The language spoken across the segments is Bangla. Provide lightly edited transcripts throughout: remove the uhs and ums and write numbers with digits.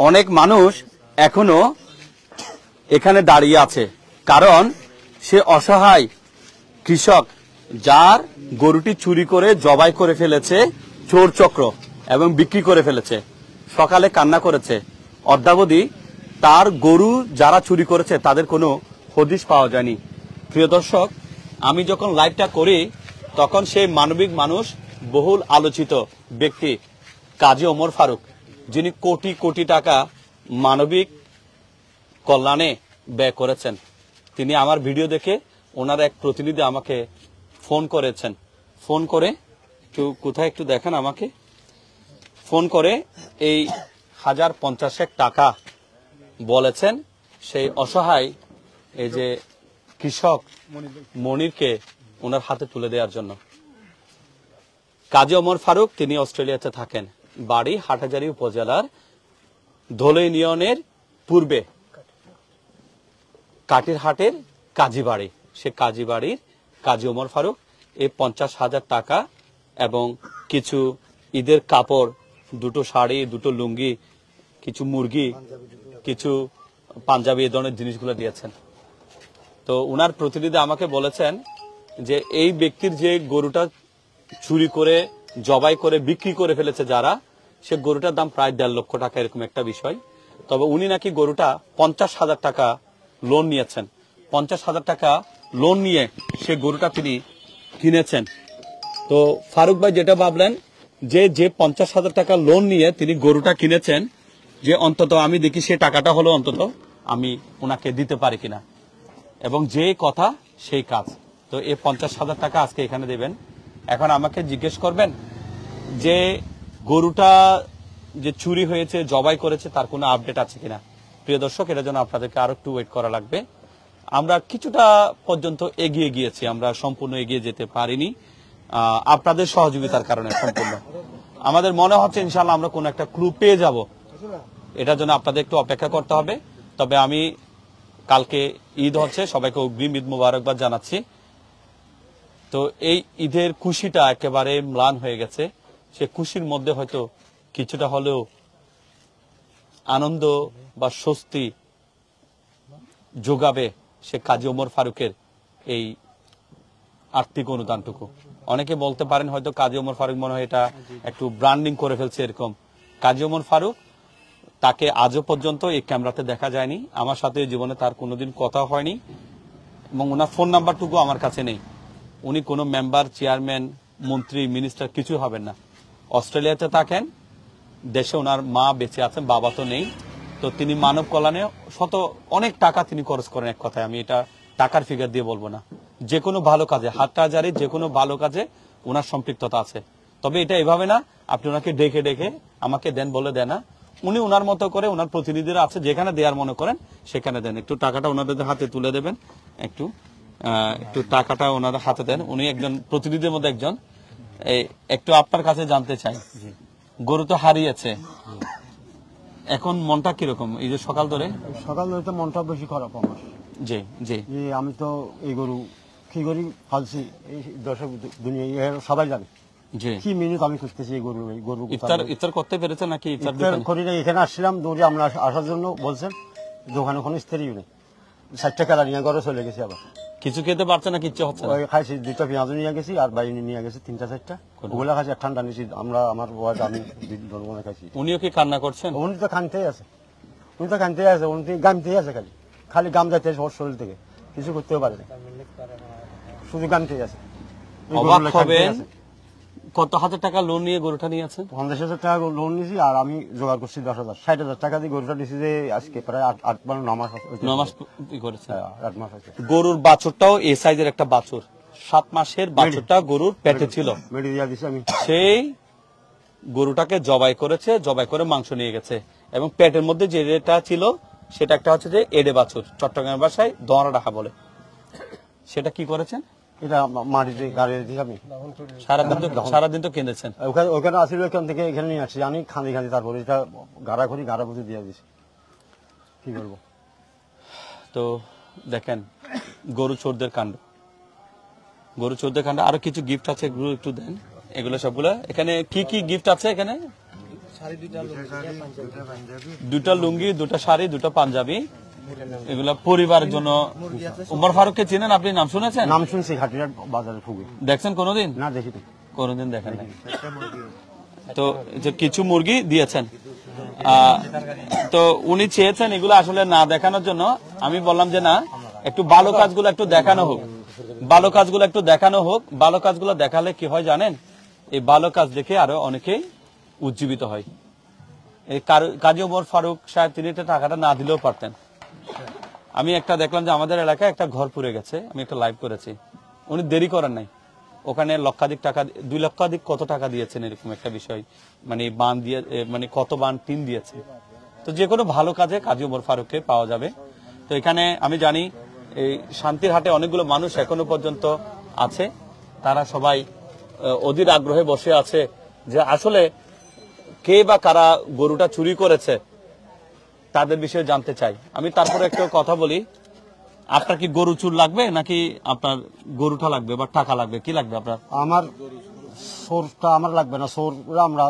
অনেক মানুষ এখনো এখানে দাঁড়িয়ে আছে, কারণ সে অসহায় কৃষক যার গরুটি চুরি করে জবাই করে ফেলেছে চোর চক্র এবং বিক্রি করে ফেলেছে। সকালে কান্না করেছে, অদ্যাবধি তার গরু যারা চুরি করেছে তাদের কোনো হদিশ পাওয়া যায়নি। প্রিয় দর্শক, আমি যখন লাইভটা করি তখন সেই মানবিক মানুষ, বহুল আলোচিত ব্যক্তি কাজী ওমর ফারুক, যিনি কোটি কোটি টাকা মানবিক কল্যাণে ব্যয় করেছেন, তিনি আমার ভিডিও দেখে ওনার এক প্রতিনিধি আমাকে ফোন করেছেন। ফোন করে কোথায় একটু দেখেন আমাকে, ফোন করে এই 1050 টাকা বলেছেন সেই অসহায় এই যে কৃষক মনিরকে ওনার হাতে তুলে দেওয়ার জন্য। কাজী ওমর ফারুক তিনি অস্ট্রেলিয়াতে থাকেন, বাড়ি হাটহাজারী উপজেলার ধোলে ইউনিয়নের পূর্বে কাটিরহাটের কাজী বাড়ি। সে কাজী বাড়ির কাজী ওমর ফারুক এই 50,000 টাকা এবং কিছু ঈদের কাপড়, দুটো শাড়ি, দুটো লুঙ্গি, কিছু মুরগি, কিছু পাঞ্জাবি, এই ধরনের জিনিসগুলো দিয়েছেন। তো উনার প্রতিনিধি আমাকে বলেছেন যে এই ব্যক্তির যে গরুটা চুরি করে জবাই করে বিক্রি করে ফেলেছে যারা, সে গরুটার দাম প্রায় 1.5 লক্ষ টাকা, এরকম একটা বিষয়। তবে উনি নাকি গরুটা 50,000 টাকা লোন নিয়েছেন। 50,000 টাকা লোন নিয়ে সে গরুটা তিনি কিনেছেন। তো ফারুক ভাই যেটা ভাবলেন যে 50,000 টাকা লোন নিয়ে তিনি গরুটা কিনেছেন, যে অন্তত আমি দেখি সে টাকাটা হলো অন্তত আমি ওনাকে দিতে পারি কিনা, এবং যে কথা সেই কাজ। তো এই 50,000 টাকা আজকে এখানে দেবেন। এখন আমাকে জিজ্ঞেস করবেন যে গরুটা যে চুরি হয়েছে, জবাই করেছে, তার কোনো আপডেট আছে কিনা। প্রিয় দর্শক, এটার জন্য আপনাদেরকে আরো একটু ওয়েট করা লাগবে। আমরা কিছুটা পর্যন্ত এগিয়ে গিয়েছি, আমরা সম্পূর্ণ এগিয়ে যেতে পারিনি আপনাদের সহযোগিতার কারণে। সম্পূর্ণ আমাদের মনে হচ্ছে ইনশাআল্লাহ আমরা কোনো একটা ক্লু পেয়ে যাব, এটার জন্য আপনাদের একটু অপেক্ষা করতে হবে। তবে আমি কালকে ঈদ হচ্ছে, সবাইকে অগ্রিম ঈদ মুবারকবাদ জানাচ্ছি। তো এই ঈদের খুশিটা একেবারে ম্লান হয়ে গেছে, সে খুশির মধ্যে হয়তো কিছুটা হলেও আনন্দ বা স্বস্তি যোগাবে সে কাজী ওমর ফারুকের এই আর্থিক অনুদানটুকু। অনেকে বলতে পারেন হয়তো কাজী ওমর ফারুক মনে হয় এটা একটু ব্র্যান্ডিং করে ফেলছে, এরকম। কাজী ওমর ফারুক, তাকে আজও পর্যন্ত এই ক্যামেরাতে দেখা যায়নি, আমার সাথে জীবনে তার কোনোদিন কথা হয়নি, এবং ওনার ফোন নাম্বারটুকু আমার কাছে নেই। উনি কোনো মেম্বার, চেয়ারম্যান, মন্ত্রী, মিনিস্টার কিছু হবেন না। অস্ট্রেলিয়াতে থাকেন, দেশে ওনার মা বেঁচে আছেন, বাবা তো নেই। তো তিনি মানব কল্যাণে অনেক টাকা তিনি খরচ করেন। এক কথায় আমি এটা টাকার ফিগার দিয়ে বলবো না, যে কোনো ভালো কাজে, হাটহাজারী যে কোনো ভালো কাজে ওনার সম্পৃক্ততা আছে। তবে এটা এভাবে না আপনি ওনাকে ডেকে ডেকে আমাকে দেন বলে দেন না, উনি ওনার মতো করে, ওনার প্রতিনিধিরা আছে, যেখানে দেওয়ার মনে করেন সেখানে দেন। একটু টাকাটা ওনাদের হাতে তুলে দেবেন, একটু টাকাটা ওনাদের হাতে দেন। উনি একজন প্রতিনিধির মধ্যে একজন। একটু আপনার কাছে জানতে চাই, গরু তো হারিয়েছে, এখন মনটা কিরকম? এই যে সকাল ধরে তো মনটা বেশি খারাপ আমার। জি জি, আমি তো এই গরু কি করি ফালছি, এই দর্শক দুনিয়া সবাই জানে কি মিনিট আমি খুঁজতেছি এই গরু। ইফতার করতে পেরেছেন নাকি? ইফতার করি না, এখানে আসছিলাম দৌড়ে, আমরা আসার জন্য বলছেন, দোকানে কোনো স্ত্রী নেই, 60 টাকা নিয়ে ঘরে চলে গেছি। আবার কিছু খেতে পারছে না, কিচ্ছু হচ্ছে না। খাইছি, 2টা পেঁয়াজ নিয়ে গেছি আর বাইরে নিয়ে গেছি 3টা 4টা, ওগুলা খাইছি। আর ঠান্ডা নিয়েছি আমরা, আমার ওয়াজ আমি খাইছি। উনিও কি কান্না করছেন? উনি তো কানতেই আছে, উনি গামতেই আছে, খালি গাম যাইতে ওর শরীর থেকে, কিছু করতেও পারে না, শুধু গামতেই আছে। অবাক হবেন, কত হাজার টাকা লোন নিয়ে গরুটা নিয়েছেন? 50,000 টাকা লোন নিয়েছি, আর আমি জোগাড় করছি 10,000, 60,000 টাকা দিয়ে গরুটা নিয়েছি। যে আজকে প্রায় 9 মাস করেছে। 8 মাস হয়েছে। গরুর বাছুরটাও এই সাইজের একটা বাছুর, 7 মাসের বাছুরটা গরুর পেটে ছিল। সেই গরুটাকে জবাই করেছে, জবাই করে মাংস নিয়ে গেছে, এবং পেটের মধ্যে যেটা ছিল সেটা একটা হচ্ছে যে এডে বাছুর, চট্টগ্রামের ভাষায় দোয়ারা ডাকা বলে। সেটা কি করেছেন? এটা মাটিতে গাড়ি দিয়ে আমি সারাদিন তো কেঁদেছেন। ওখানে আসলে ওখান থেকে এখানে নিয়ে আসছি, আমি খাঁদি তারপরে এটা গাড়া বুঝে দিয়ে দিছি, কি করবো। তো দেখেন গরু চোরদের কাণ্ড, গরু চোরদের কাণ্ড। আরো কিছু গিফট আছে, এগুলো একটু দেন, এগুলো সবগুলো। এখানে কি কি গিফট আছে? এখানে দুটা লুঙ্গি, দুটা শাড়ি, দুটা পাঞ্জাবি, এগুলা পরিবারের জন্য। উমর ফারুককে চিনেন আপনি? নাম শুনেছেন? নাম শুনছি, হাটিয়ার বাজারে ফুগে। দেখছেন কোনোদিন? না, দেখিনি। কোনোদিন দেখেন নাই। তো যে কিছু মুরগি দিয়েছেন, তো উনি চেয়েছেন এগুলো আসলে না দেখানোর জন্য। আমি বললাম যে না, একটু ভালো কাজগুলো একটু দেখানো হোক, ভালো কাজগুলো একটু দেখানো হোক। ভালো কাজগুলো দেখালে কি হয় জানেন? এই ভালো কাজ দেখে আরো অনেকেই উজ্জীবিত হয়। এই কাজী ওমর ফারুক সাহেব তিনি টাকাটা না দিলেও পারতেন। আমি একটা দেখলাম যে আমাদের এলাকায় একটা ঘর পুড়ে গেছে, আমি একটা লাইভ করেছি। উনি দেরি করেন নাই, ওখানে লক্ষাধিক টাকা, 2 লক্ষাধিক কত টাকা দিয়েছেন এরকম একটা বিষয়, মানে বান দিয়ে, মানে কত বান টিন দিয়েছে। তো যে কোনো ভালো কাজে কাজী ওমর ফারুককে পাওয়া যাবে। তো এখানে আমি জানি এই শান্তির হাটে অনেকগুলো মানুষ এখনো পর্যন্ত আছে, তারা সবাই অধীর আগ্রহে বসে আছে যে আসলে কে বা কারা গরুটা চুরি করেছে তাদের বিষয়ে জানতে চাই। আমি তারপরে একটা কথা বলি, আপনার কি গরু চুর লাগবে নাকি আপনার গরুটা লাগবে বা টাকা লাগবে, কি লাগবে আপনার? আমার সোরটা আমার লাগবে না, সোর আমরা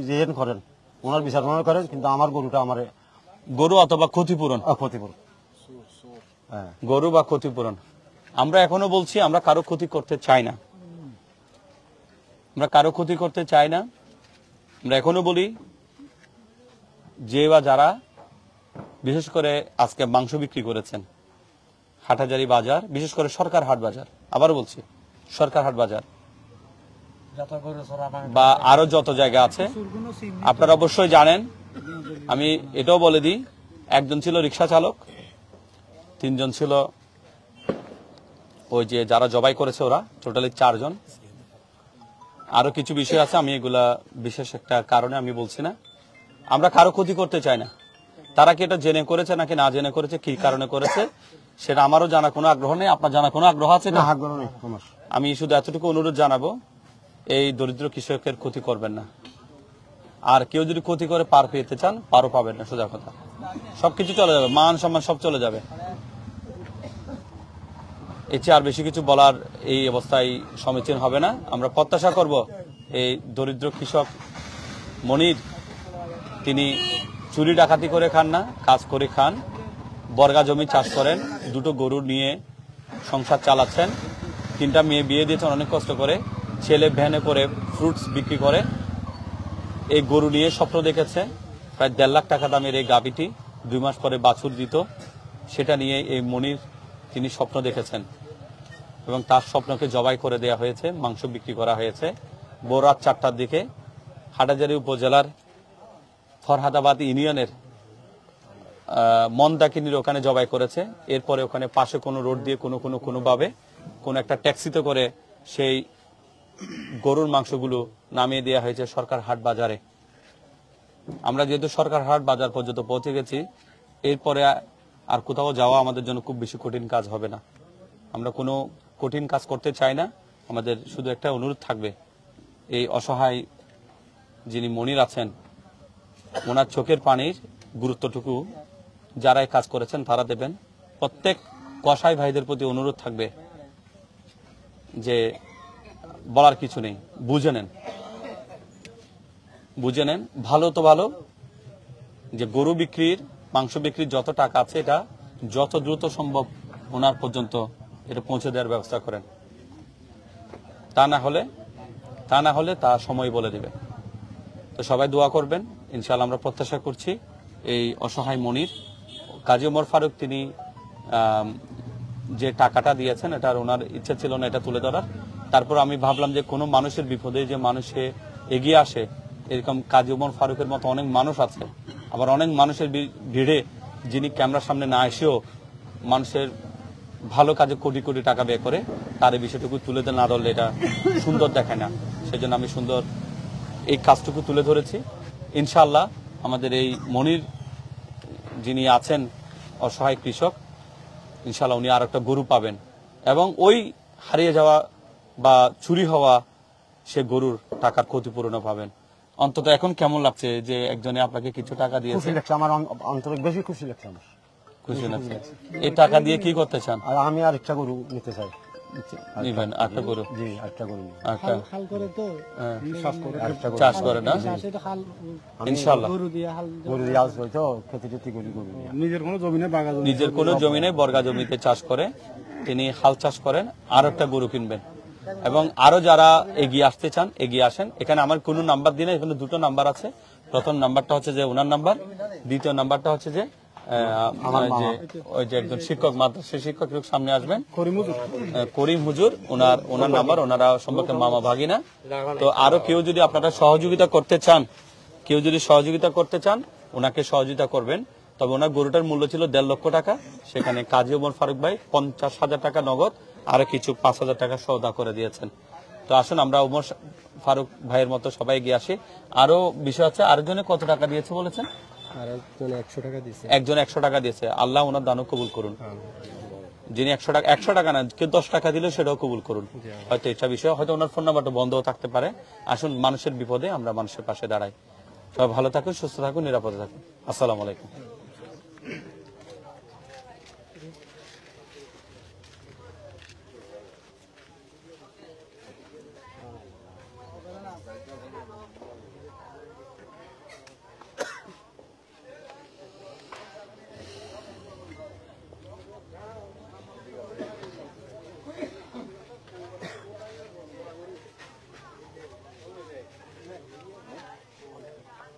যেন করেন ওনার বিচার মনে করেন, কিন্তু আমার গরুটা আমার গরু অথবা ক্ষতিপূরণ, ক্ষতিপূরণ। হ্যাঁ, গরু বা ক্ষতিপূরণ। আমরা এখনো বলছি আমরা কারো ক্ষতি করতে চাই না, আমরা কারো ক্ষতি করতে চাই না। আমরা এখনো বলি যে বা যারা বিশেষ করে আজকে মাংস বিক্রি করেছেন হাটহাজারী বাজার, বিশেষ করে সরকার হাট বাজার, আবার বলছি সরকার হাট বাজার বা আরো যত জায়গা আছে, আপনারা অবশ্যই জানেন। আমি এটাও বলে দিই, একজন ছিল রিক্সা চালক, 3 জন ছিল ওই যে যারা জবাই করেছে, ওরা টোটালি 4 জন। আরো কিছু বিষয় আছে, আমি এগুলা বিশেষ একটা কারণে আমি বলছি না। আমরা কারো ক্ষতি করতে চাই না। তারা কি এটা জেনে করেছে নাকি না জেনে করেছে, কি কারণে করেছে, সেটা আমারও জানা কোনো আগ্রহ নেই। আপনার জানা কোনো আগ্রহ আছে? না, আগ্রহ নেই। আমি শুধু এতটুকু অনুরোধ জানাবো, এই দরিদ্র কৃষকের ক্ষতি করবেন না। আর কেউ যদি ক্ষতি করে পার পেতে চান, পারও পাবেন না, সোজা কথা। সবকিছু চলে যাবে, মান সম্মান সব চলে যাবে। এর চেয়ে আর বেশি কিছু বলার এই অবস্থায় সমীচীন হবে না। আমরা প্রত্যাশা করব এই দরিদ্র কৃষক মনির, তিনি চুরি ডাকাতি করে খান না, কাজ করে খান, বর্গা জমি চাষ করেন, 2টো গরু নিয়ে সংসার চালাচ্ছেন, 3টা মেয়ে বিয়ে দিয়েছেন অনেক কষ্ট করে, ছেলে ভ্যানে করে ফ্রুটস বিক্রি করে, এই গরু নিয়ে স্বপ্ন দেখেছে। প্রায় 1.5 লাখ টাকা দামের এই গাভীটি 2 মাস পরে বাছুর দিত, সেটা নিয়ে এই মনির তিনি স্বপ্ন দেখেছেন এবং তার স্বপ্নকে জবাই করে দেয়া হয়েছে, মাংস বিক্রি করা হয়েছে। ভোর রাত 4টার দিকে হাটহাজারী উপজেলার ফরহাদাবাদ ইউনিয়নের মন্দাকিনীর ওখানে জবাই করেছে। এরপরে ওখানে পাশে কোনো রোড দিয়ে কোনোভাবে কোনো একটা ট্যাক্সিতে করে সেই গরুর মাংসগুলো নামিয়ে দেওয়া হয়েছে সরকার হাট বাজারে। আমরা যেহেতু সরকার হাট বাজার পর্যন্ত পৌঁছে গেছি, এরপরে আর কোথাও যাওয়া আমাদের জন্য খুব বেশি কঠিন কাজ হবে না। আমরা কোনো কঠিন কাজ করতে চাই না। আমাদের শুধু একটা অনুরোধ থাকবে, এই অসহায় যিনি মনির আছেন, ওনার চোখের পানির গুরুত্বটুকু যারা এই কাজ করেছেন তারা দেবেন। প্রত্যেক কসাই ভাইদের প্রতি অনুরোধ থাকবে যে বলার কিছু নেই, বুঝে নেন। ভালো তো ভালো, যে গরু বিক্রির, মাংস বিক্রির যত টাকা আছে এটা যত দ্রুত সম্ভব ওনার পর্যন্ত এটা পৌঁছে দেওয়ার ব্যবস্থা করেন। তা না হলে তা সময় বলে দিবে। তো সবাই দোয়া করবেন, ইনশাআল্লাহ আমরা প্রত্যাশা করছি এই অসহায় মনির, কাজী ওমর ফারুক, তিনি যে টাকাটা দিয়েছেন এটা ওনার ইচ্ছা ছিল না এটা তুলে ধরার। তারপর আমি ভাবলাম যে কোনো মানুষের বিপদে যে মানুষে এগিয়ে আসে, এরকম কাজী ওমর ফারুকের মতো অনেক মানুষ আছে। আবার অনেক মানুষের ভিড়ে যিনি ক্যামেরার সামনে না এসেও মানুষের ভালো কাজে কোটি কোটি টাকা ব্যয় করে, তার এই বিষয়টুকু তুলে না ধরলে এটা সুন্দর দেখায় না। সেজন্য আমি সুন্দর এই কাজটুকু তুলে ধরেছি। ইনশাআল্লাহ আমাদের এই মনির যিনি আছেন অসহায় কৃষক, ইনশাআল্লাহ উনি আর একটা গরু পাবেন এবং ওই হারিয়ে যাওয়া বা চুরি হওয়া সে গরুর টাকার ক্ষতিপূরণও পাবেন। অন্তত এখন কেমন লাগছে যে একজনে আপনাকে কিছু টাকা দিয়েছে? খুশি লাগছে আমার, আন্তরিক বেশি খুশি লাগছে আমার। খুশি লাগছে। এই টাকা দিয়ে কি করতে চান? আর আমি আর একটা গরু নিতে চাই। নিবেন 8টা গরু, জি 8টা গরু আচ্ছা হাল করে তো চাষ করে 8টা গরু চাষ করে না চাষে তো হাল ইনশাআল্লাহ। গরু দিয়ে হাল গরু দিয়ে আস হইতো খেতে টেতে গরু গরু নিয়ে। নিজের কোনো জমি নেই, বাগা জমি নিজের কোনো জমি নেই, বর্গা জমিতে চাষ করে তিনি হাল চাষ করেন, আর একটা গরু কিনবেন। এবং আরো যারা এগিয়ে আসতে চান এগিয়ে আসেন। এখানে আমার কোনো নাম্বার দিনে, এখানে দুটো নাম্বার আছে। প্রথম নাম্বারটা হচ্ছে যে ওনার নাম্বার, দ্বিতীয় নাম্বারটা হচ্ছে যে ওই যে একজন শিক্ষক, মাদ্রাসা শিক্ষক সামনে আসবেন, করিম হুজুর, ওনার নাম্বার। ওনারা সম্পর্কে মামা ভাগিনা। তো আরো কেউ যদি আপনারা সহযোগিতা করতে চান ওনাকে সহযোগিতা করবেন। তবে ওনার গরুটার মূল্য ছিল 1.5 লক্ষ টাকা। সেখানে কাজী ওমর ফারুক ভাই 50,000 টাকা নগদ আর কিছু 5,000 টাকা সওদা করে দিয়েছেন। তো আসুন আমরা ওমর ফারুক ভাইয়ের মতো সবাই এগিয়ে আসি। আরো বিষয় আছে, আরেকজনে কত টাকা দিয়েছে বলেছেন? আর একজন 100 টাকা দিছে। একজন 100 টাকা দিয়েছে। আল্লাহ ওনার দানও কবুল করুন। যিনি 100 টাকা না, কেউ 10 টাকা দিলে সেটাও কবুল করুন। হয়তো এটা বিষয়, হয়তো ওনার ফোন নাম্বারটা বন্ধও থাকতে পারে। আসুন মানুষের বিপদে আমরা মানুষের পাশে দাঁড়াই। সবাই ভালো থাকুন, সুস্থ থাকুন, নিরাপদে থাকুন। আসসালামু আলাইকুম।